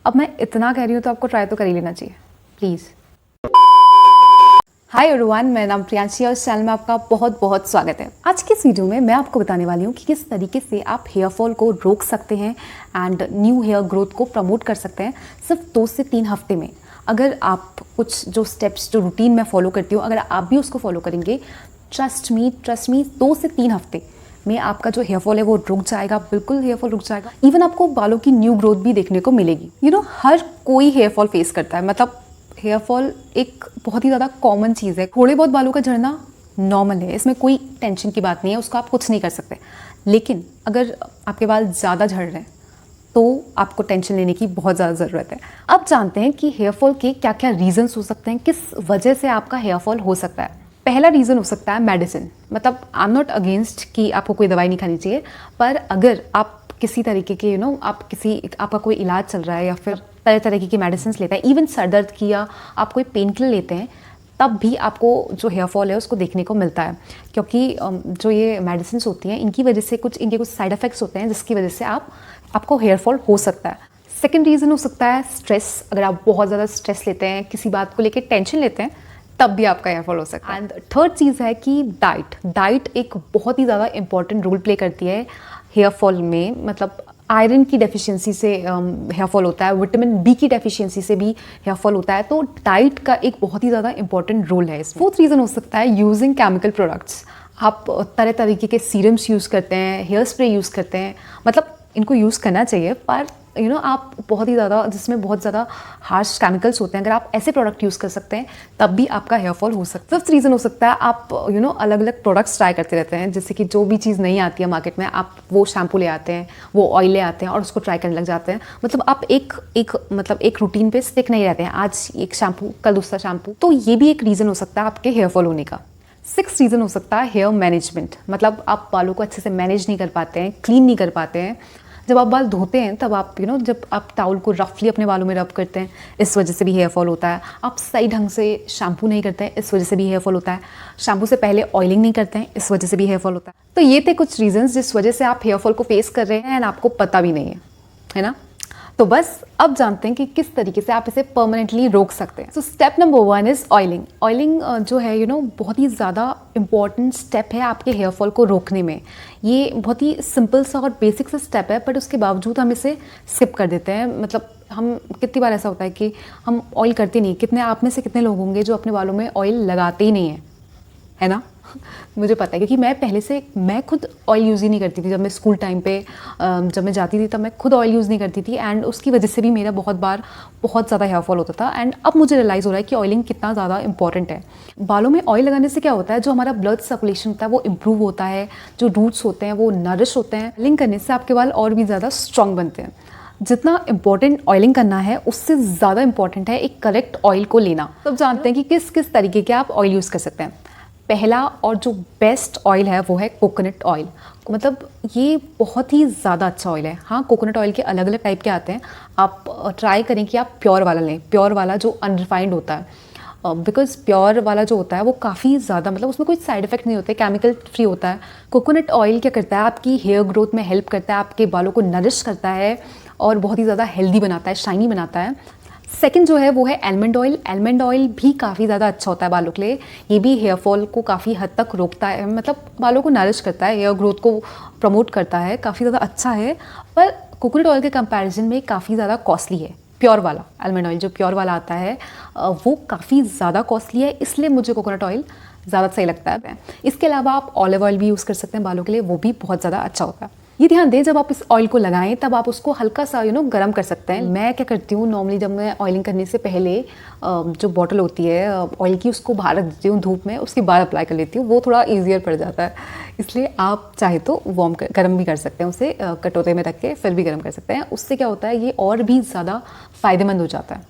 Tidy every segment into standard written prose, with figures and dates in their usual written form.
अब मैं इतना कह रही हूँ तो आपको ट्राई तो कर ही लेना चाहिए प्लीज़। हाय एवरीवन, मेरा नाम प्रियांशी और इस चैनल में आपका बहुत बहुत स्वागत है। आज की इस वीडियो में मैं आपको बताने वाली हूँ कि किस तरीके से आप हेयर फॉल को रोक सकते हैं एंड न्यू हेयर ग्रोथ को प्रमोट कर सकते हैं सिर्फ 2 से 3 हफ्ते में। अगर आप कुछ जो स्टेप्स जो रूटीन में फॉलो करती हूँ, अगर आप भी उसको फॉलो करेंगे, ट्रस्ट मी 2 से 3 हफ्ते में आपका जो हेयर फॉल है वो रुक जाएगा, बिल्कुल हेयर फॉल रुक जाएगा। इवन आपको बालों की न्यू ग्रोथ भी देखने को मिलेगी। हर कोई हेयर फॉल फेस करता है, मतलब हेयर फॉल एक बहुत ही ज़्यादा कॉमन चीज़ है। थोड़े बहुत बालों का झड़ना नॉर्मल है, इसमें कोई टेंशन की बात नहीं है, उसको आप कुछ नहीं कर सकते। लेकिन अगर आपके बाल ज़्यादा झड़ रहे हैं तो आपको टेंशन लेने की बहुत ज़्यादा ज़रूरत है। अब जानते हैं कि हेयर फॉल के क्या क्या रीजंस हो सकते हैं, किस वजह से आपका हेयर फॉल हो सकता है। पहला रीज़न हो सकता है मेडिसिन। मतलब आई एम नॉट अगेंस्ट कि आपको कोई दवाई नहीं खानी चाहिए, पर अगर आप किसी तरीके के आपका कोई इलाज चल रहा है या फिर तरह तरह की मेडिसिन लेते हैं, इवन सर दर्द की या आप कोई पेन किलर लेते हैं, तब भी आपको जो हेयर फॉल है उसको देखने को मिलता है। क्योंकि जो ये मेडिसिन होती हैं इनकी वजह से इनके कुछ साइड इफ़ेक्ट्स होते हैं जिसकी वजह से आपको हेयर फॉल हो सकता है। सेकेंड रीज़न हो सकता है स्ट्रेस। अगर आप बहुत ज़्यादा स्ट्रेस लेते हैं, किसी बात को लेकर टेंशन लेते हैं, तब भी आपका हेयर फॉल हो सकता है। एंड थर्ड चीज़ है कि डाइट एक बहुत ही ज़्यादा इंपॉर्टेंट रोल प्ले करती है हेयर फॉल में। मतलब आयरन की डेफिशिएंसी से हेयर फॉल होता है, विटामिन बी की डेफिशिएंसी से भी हेयर फॉल होता है, तो डाइट का एक बहुत ही ज़्यादा इंपॉर्टेंट रोल है इसमें। फोर्थ रीज़न हो सकता है यूजिंग केमिकल प्रोडक्ट्स। आप तरह तरीके के सीरम्स यूज़ करते हैं, हेयर स्प्रे यूज़ करते हैं, मतलब इनको यूज़ करना चाहिए, पर आप बहुत ही ज़्यादा जिसमें बहुत ज़्यादा हार्श केमिकल्स होते हैं, अगर आप ऐसे प्रोडक्ट यूज़ कर सकते हैं तब भी आपका हेयर फॉल हो सकता है। फिफ्थ रीज़न हो सकता है आप अलग अलग प्रोडक्ट्स ट्राई करते रहते हैं, जैसे कि जो भी चीज़ नहीं आती है मार्केट में, आप वो शैम्पू ले आते हैं, वो ऑयल ले आते हैं और उसको ट्राई करने लग जाते हैं। मतलब आप एक रूटीन पे स्टिक नहीं रहते हैं, आज एक शैम्पू कल दूसरा शैम्पू। तो ये भी एक रीज़न हो सकता है आपके हेयर फॉल होने का। सिक्स्थ रीज़न हो सकता है हेयर मैनेजमेंट। मतलब आप बालों को अच्छे से मैनेज नहीं कर पाते हैं, क्लीन नहीं कर पाते हैं। जब आप बाल धोते हैं तब आप जब आप टावल को रफली अपने बालों में रब करते हैं, इस वजह से भी हेयर फॉल होता है। आप सही ढंग से शैम्पू नहीं करते हैं, इस वजह से भी हेयर फॉल होता है। शैम्पू से पहले ऑयलिंग नहीं करते हैं, इस वजह से भी हेयर फॉल होता है। तो ये थे कुछ रीजंस जिस वजह से आप हेयर फॉल को फेस कर रहे हैं एंड आपको पता भी नहीं है ना। तो बस अब जानते हैं कि किस तरीके से आप इसे परमानेंटली रोक सकते हैं। So step number 1 is oiling. Oiling जो है बहुत ही ज़्यादा इंपॉर्टेंट स्टेप है आपके हेयर फॉल को रोकने में। ये बहुत ही सिंपल सा और बेसिक सा स्टेप है, बट उसके बावजूद हम इसे स्किप कर देते हैं। मतलब हम कितनी बार ऐसा होता है कि हम ऑयल करते नहीं। कितने आप में से कितने लोग होंगे जो अपने बालों में ऑयल लगाते ही नहीं है ना। मुझे पता है, क्योंकि मैं खुद ऑयल यूज़ ही नहीं करती थी। जब मैं स्कूल टाइम पे जब मैं जाती थी तब मैं खुद ऑयल यूज़ नहीं करती थी, एंड उसकी वजह से भी मेरा बहुत ज़्यादा हेयर फॉल होता था। एंड अब मुझे रियलाइज़ हो रहा है कि ऑयलिंग कितना ज़्यादा इंपॉर्टेंट है। बालों में ऑयल लगाने से क्या होता है, जो हमारा ब्लड सर्कुलेशन होता है वो इम्प्रूव होता है, जो रूट्स होते हैं वो नरिश होते हैं। ऑयलिंग करने से आपके बाल और भी ज़्यादा स्ट्रॉन्ग बनते हैं। जितना इंपॉर्टेंट ऑयलिंग करना है उससे ज़्यादा इंपॉर्टेंट है एक करेक्ट ऑयल को लेना। तब जानते हैं कि किस किस तरीके के आप ऑयल यूज़ कर सकते हैं। पहला और जो बेस्ट ऑयल है वो है कोकोनट ऑयल। मतलब ये बहुत ही ज़्यादा अच्छा ऑयल है। हाँ, कोकोनट ऑयल के अलग अलग टाइप के आते हैं, आप ट्राई करें कि आप प्योर वाला लें, प्योर वाला जो अनरिफाइंड होता है। बिकॉज प्योर वाला जो होता है वो काफ़ी ज़्यादा, मतलब उसमें कोई साइड इफेक्ट नहीं होते, केमिकल फ्री होता है। कोकोनट ऑयल क्या करता है, आपकी हेयर ग्रोथ में हेल्प करता है, आपके बालों को नरिश करता है और बहुत ही ज़्यादा हेल्दी बनाता है, शाइनी बनाता है। सेकंड जो है वो है आलमंड ऑयल। आलमंड ऑयल भी काफ़ी ज़्यादा अच्छा होता है बालों के लिए। ये भी हेयर फॉल को काफ़ी हद तक रोकता है, मतलब बालों को नरिश करता है, हेयर ग्रोथ को प्रमोट करता है, काफ़ी ज़्यादा अच्छा है। पर कोकोनट ऑयल के कंपैरिजन में काफ़ी ज़्यादा कॉस्टली है। प्योर वाला आलमंड ऑयल जो प्योर वाला आता है वो काफ़ी ज़्यादा कॉस्टली है, इसलिए मुझे कोकोनट ऑयल ज़्यादा सही लगता है। इसके अलावा आप ऑलिव ऑयल भी यूज़ कर सकते हैं बालों के लिए, वो भी बहुत ज़्यादा अच्छा होता है। ये ध्यान दें, जब आप इस ऑयल को लगाएं तब आप उसको हल्का सा गर्म कर सकते हैं। मैं क्या करती हूँ, नॉर्मली जब मैं ऑयलिंग करने से पहले जो बॉटल होती है ऑयल की उसको बाहर रख देती हूँ धूप में, उसके बाद अप्लाई कर लेती हूँ, वो थोड़ा ईजियर पड़ जाता है। इसलिए आप चाहे तो गर्म भी कर सकते हैं, उसे कटोरे में रख के फिर भी गर्म कर सकते हैं। उससे क्या होता है, ये और भी ज़्यादा फ़ायदेमंद हो जाता है।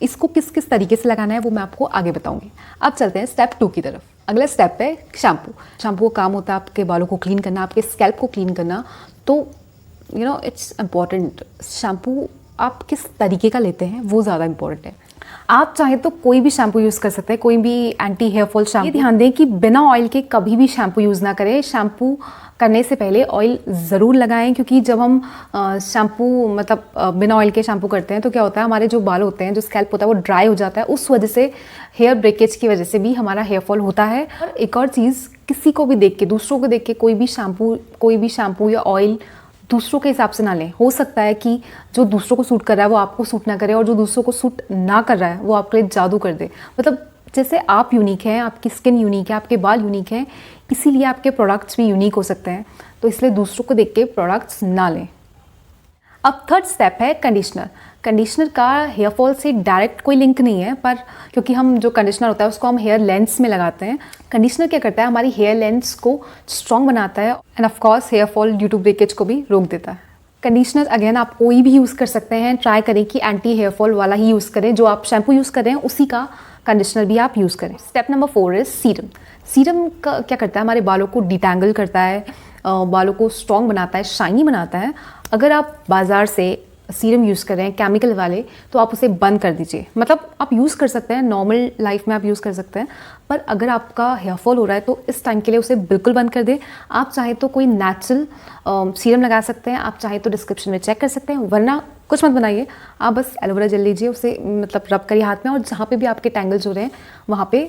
इसको किस किस तरीके से लगाना है वो मैं आपको आगे बताऊंगी। अब चलते हैं स्टेप 2 की तरफ। अगला स्टेप है शैम्पू। शैम्पू का काम होता है आपके बालों को क्लीन करना, आपके स्कैल्प को क्लीन करना। तो इट्स इम्पॉर्टेंट, शैम्पू आप किस तरीके का लेते हैं वो ज़्यादा इम्पॉर्टेंट है। आप चाहे तो कोई भी शैम्पू यूज़ कर सकते हैं, कोई भी एंटी हेयर फॉल शैम्पू। ध्यान दें कि बिना ऑयल के कभी भी शैम्पू यूज़ ना करें। शैम्पू करने से पहले ऑयल ज़रूर लगाएं, क्योंकि जब हम शैम्पू मतलब बिना ऑयल के शैम्पू करते हैं तो क्या होता है, हमारे जो बाल होते हैं, जो स्कैल्प होता है, वो ड्राई हो जाता है। उस वजह से हेयर ब्रेकेज की वजह से भी हमारा हेयर फॉल होता है। और एक और चीज़, किसी को भी देख के, दूसरों को देख के कोई भी शैम्पू या ऑयल दूसरों के हिसाब से ना लें। हो सकता है कि जो दूसरों को सूट कर रहा है वो आपको सूट ना करे, और जो दूसरों को सूट ना कर रहा है वो आपके लिए जादू कर दे। मतलब जैसे आप यूनिक हैं, आपकी स्किन यूनिक है, आपके बाल यूनिक हैं, इसीलिए आपके प्रोडक्ट्स भी यूनिक हो सकते हैं। तो इसलिए दूसरों को देख के प्रोडक्ट्स ना लें। अब थर्ड स्टेप है कंडीशनर। कंडीशनर का हेयर फॉल से डायरेक्ट कोई लिंक नहीं है, पर क्योंकि हम जो कंडीशनर होता है उसको हम हेयर लेंथ्स में लगाते हैं। कंडीशनर क्या करता है, हमारी हेयर लेंथ्स को स्ट्रॉन्ग बनाता है and of course hair fall due to breakage को भी रोक देता है। कंडीशनर अगेन आप कोई भी यूज़ कर सकते हैं। ट्राई करें कि एंटी हेयर फॉल वाला ही यूज़ करें, जो आप शैम्पू यूज़ कर रहे हैं उसी का कंडीशनर भी आप यूज़ करें। Step number 4 is serum. Serum का क्या करता है, हमारे बालों को डिटैंगल करता है, बालों को स्ट्रॉन्ग बनाता है, शाइनी बनाता है। अगर आप बाज़ार से सीरम यूज़ कर रहे हैं केमिकल वाले, तो आप उसे बंद कर दीजिए। मतलब आप यूज़ कर सकते हैं, नॉर्मल लाइफ में आप यूज़ कर सकते हैं, पर अगर आपका हेयर फॉल हो रहा है तो इस टाइम के लिए उसे बिल्कुल बंद कर दें। आप चाहे तो कोई नेचुरल सीरम लगा सकते हैं, आप चाहे तो डिस्क्रिप्शन में चेक कर सकते हैं, वरना कुछ मत बनाइए। आप बस एलोवेरा जेल लीजिए, उसे मतलब रब करिए हाथ में, और जहाँ पे भी आपके टैंगल्स हो रहे हैं वहाँ पे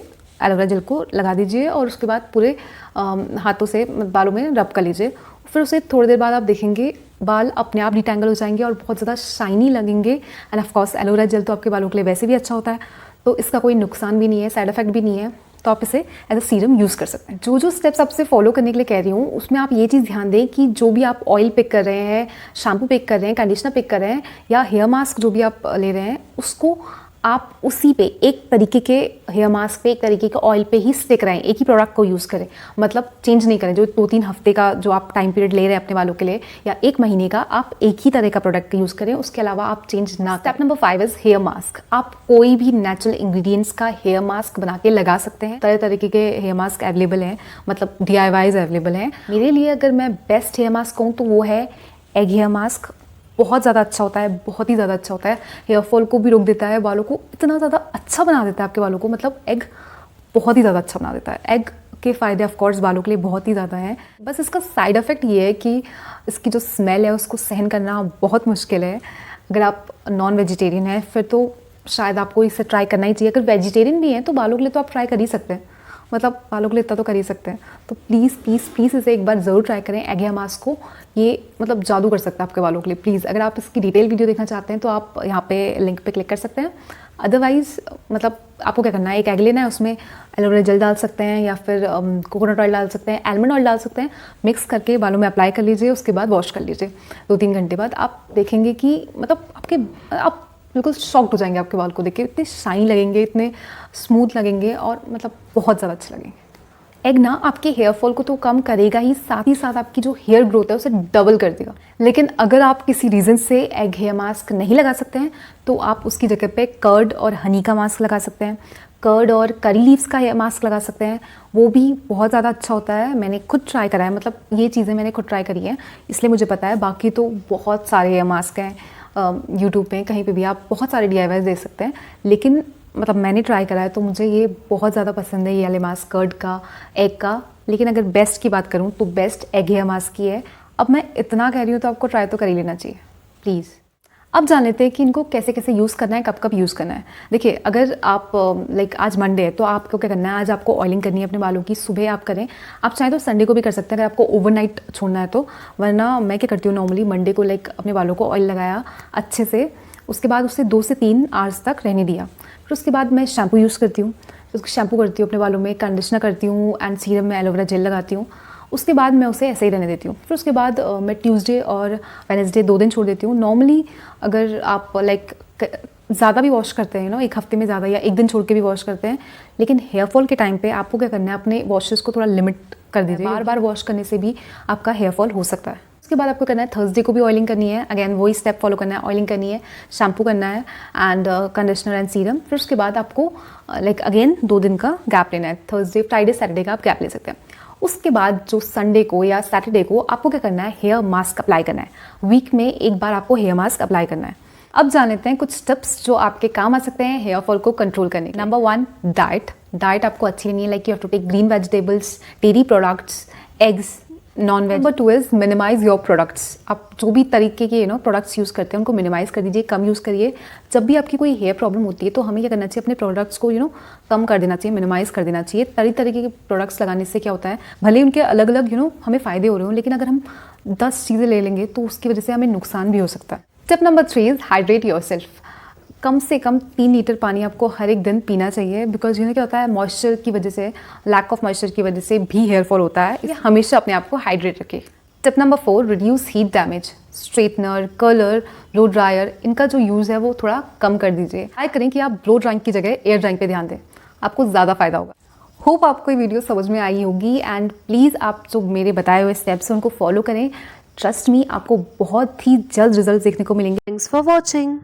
एलोवेरा जेल को लगा दीजिए, और उसके बाद पूरे हाथों से बालों में रब कर लीजिए। फिर उसे थोड़ी देर बाद आप देखेंगे बाल अपने आप डिटैंगल हो जाएंगे और बहुत ज़्यादा शाइनी लगेंगे। And of course aloe vera gel तो आपके बालों के लिए वैसे भी अच्छा होता है, तो इसका कोई नुकसान भी नहीं है, साइड इफेक्ट भी नहीं है, तो आप इसे एज अ सीरम यूज़ कर सकते हैं। जो स्टेप्स आपसे फॉलो करने के लिए कह रही हूँ, उसमें आप ये चीज़ ध्यान दें कि जो भी आप ऑयल पिक कर रहे हैं, शैम्पू पिक कर रहे हैं, कंडीशनर पिक कर रहे हैं, या हेयर मास्क जो भी आप ले रहे हैं, उसको आप उसी पे एक तरीके के हेयर मास्क पे, एक तरीके के ऑयल पे ही स्टिक रहें, एक ही प्रोडक्ट को यूज़ करें। मतलब चेंज नहीं करें। जो 2-3 हफ्ते का जो आप टाइम पीरियड ले रहे हैं अपने बालों के लिए, या 1 महीने का, आप एक ही तरह का प्रोडक्ट यूज़ करें, उसके अलावा आप चेंज ना। Step number 5 is here mask. आप कोई भी नेचुरल इंग्रेडिएंट्स का हेयर मास्क बना के लगा सकते हैं। तरह तरीके के हेयर मास्क अवेलेबल हैं, मतलब DIYs अवेलेबल हैं। मेरे लिए अगर मैं बेस्ट हेयर मास्क कहूँ तो वो है एग हेयर मास्क। बहुत ज़्यादा अच्छा होता है, बहुत ही ज़्यादा अच्छा होता है। हेयर फॉल को भी रोक देता है, बालों को इतना ज़्यादा अच्छा बना देता है आपके बालों को, मतलब एग बहुत ही ज़्यादा अच्छा बना देता है। एग के फ़ायदे ऑफ कोर्स बालों के लिए बहुत ही ज़्यादा हैं। बस इसका साइड इफ़ेक्ट ये है कि इसकी जो स्मेल है उसको सहन करना बहुत मुश्किल है। अगर आप नॉन वेजिटेरियन हैं फिर तो शायद आपको इसे ट्राई करना ही चाहिए। अगर वेजिटेरियन भी हैं तो बालों के लिए तो आप ट्राई कर ही सकते हैं, मतलब बालों के लिए इतना तो कर ही सकते हैं। तो प्लीज़ प्लीज़ प्लीज़ इसे एक बार ज़रूर ट्राई करें, एग हेयर मास्क को। ये मतलब जादू कर सकता है आपके बालों के लिए। प्लीज़ अगर आप इसकी डिटेल वीडियो देखना चाहते हैं तो आप यहाँ पे लिंक पे क्लिक कर सकते हैं। अदरवाइज़ मतलब आपको क्या करना है, एक एग लेना है, उसमें एलोवेरा जेल डाल सकते हैं, या फिर कोकोनट ऑयल डाल सकते हैं, आलमंड ऑयल डाल सकते हैं, मिक्स करके बालों में अप्लाई कर लीजिए। उसके बाद वॉश कर लीजिए। 2-3 घंटे बाद आप देखेंगे कि मतलब आप बिल्कुल शॉक्ड हो जाएंगे। आपके बाल को देख के इतने शाइन लगेंगे, इतने स्मूथ लगेंगे, और मतलब बहुत ज़्यादा अच्छे लगेंगे। एग ना आपके हेयर फॉल को तो कम करेगा ही साथ आपकी जो हेयर ग्रोथ है उसे डबल कर देगा। लेकिन अगर आप किसी रीज़न से एग हेयर मास्क नहीं लगा सकते हैं तो आप उसकी जगह पे कर्ड और हनी का मास्क लगा सकते हैं। कर्ड और करी लीव्स का हेयर मास्क लगा सकते हैं, वो भी बहुत ज़्यादा अच्छा होता है। मैंने खुद ट्राई करा है, मतलब ये चीज़ें मैंने खुद ट्राई करी हैं, इसलिए मुझे पता है। बाकी तो बहुत सारे हेयर मास्क हैं यूट्यूब पे, कहीं पे भी आप बहुत सारे DIYs देख सकते हैं, लेकिन मतलब मैंने ट्राई करा है तो मुझे ये बहुत ज़्यादा पसंद है, ये वाले मास्क, कर्ड का, एग का। लेकिन अगर बेस्ट की बात करूँ तो बेस्ट एग हेयर मास्क की है। अब मैं इतना कह रही हूँ तो आपको ट्राई तो कर ही लेना चाहिए प्लीज़। अब जान लेते हैं कि इनको कैसे कैसे यूज़ करना है, कब कब यूज़ करना है। देखिए, अगर आप लाइक आज मंडे है तो आपको क्या करना है, आज आपको ऑयलिंग करनी है अपने बालों की, सुबह आप करें। आप चाहें तो संडे को भी कर सकते हैं अगर आपको ओवरनाइट छोड़ना है तो, वरना मैं क्या करती हूँ नॉर्मली मंडे को लाइक अपने बालों को ऑयल लगाया अच्छे से, उसके बाद उसे 2 से 3 आवर्स तक रहने दिया। फिर उसके बाद मैं शैम्पू यूज़ करती हूँ, उसको शैम्पू करती हूँ अपने बालों में, कंडीशनर करती हूँ एंड सीरम में एलोवेरा जेल लगाती हूँ। उसके बाद मैं उसे ऐसे ही रहने देती हूँ। फिर उसके बाद मैं ट्यूसडे और वेडनेसडे 2 दिन छोड़ देती हूँ। नॉर्मली अगर आप लाइक ज़्यादा भी वॉश करते हैं ना, एक हफ्ते में ज़्यादा या एक दिन छोड़ के भी वॉश करते हैं, लेकिन हेयर फॉल के टाइम पे आपको क्या करना है, अपने वॉशेस को थोड़ा लिमिट कर दीजिए। बार बार वॉश करने से भी आपका हेयर फॉल हो सकता है। उसके बाद आपको करना है, थर्सडे को भी ऑयलिंग करनी है, अगेन वही स्टेप फॉलो करना है, ऑयलिंग करनी है, शैम्पू करना है एंड कंडीशनर एंड सीरम। फिर उसके बाद आपको लाइक अगेन 2 दिन का गैप लेना है, थर्सडे, फ्राइडे, सैटरडे का आप गैप ले सकते हैं। उसके बाद जो संडे को या सैटरडे को आपको क्या करना है, हेयर मास्क अप्लाई करना है। वीक में एक बार आपको हेयर मास्क अप्लाई करना है। अब जान लेते हैं कुछ टिप्स जो आपके काम आ सकते हैं हेयर फॉल को कंट्रोल करने के। नंबर 1, डाइट आपको अच्छी लेनी है, like you have to take green vegetables, dairy products, eggs, non veg. Number 2 is minimise your products. आप जो भी तरीके के प्रोडक्ट्स यूज़ करते हैं उनको मिनिमाइज कर दीजिए, कम यूज़ करिए। जब भी आपकी कोई हेयर प्रॉब्लम होती है तो हमें क्या करना चाहिए, अपने प्रोडक्ट्स को कम कर देना चाहिए, मिनिमाइज कर देना चाहिए। तरीके के प्रोडक्ट्स लगाने से क्या होता है, भले ही उनके अलग अलग हमें फ़ायदे हो रहे हो, लेकिन अगर हम 10 चीज़ें ले लेंगे तो उसकी वजह से हमें नुकसान भी हो सकता है। Tip number 3 is hydrate yourself. कम से कम 3 लीटर पानी आपको हर एक दिन पीना चाहिए, बिकॉज क्या होता है, मॉइस्चर की वजह से, लैक ऑफ मॉइस्चर की वजह से भी हेयर फॉल होता है, इसलिए हमेशा अपने आप को हाइड्रेट रखें। Tip number 4, reduce heat damage. Straightener, curler, blow dryer, इनका जो यूज़ है वो थोड़ा कम कर दीजिए। ट्राई करें कि आप ब्लो ड्राइंग की जगह एयर ड्राइंग पे ध्यान दें, आपको ज़्यादा फायदा होगा। होप आपको ये वीडियो समझ में आई होगी, एंड प्लीज़ आप जो मेरे बताए हुए स्टेप्स हैं उनको फॉलो करें। ट्रस्ट मी, आपको बहुत ही जल्द रिजल्ट देखने को मिलेंगे। Thanks for watching.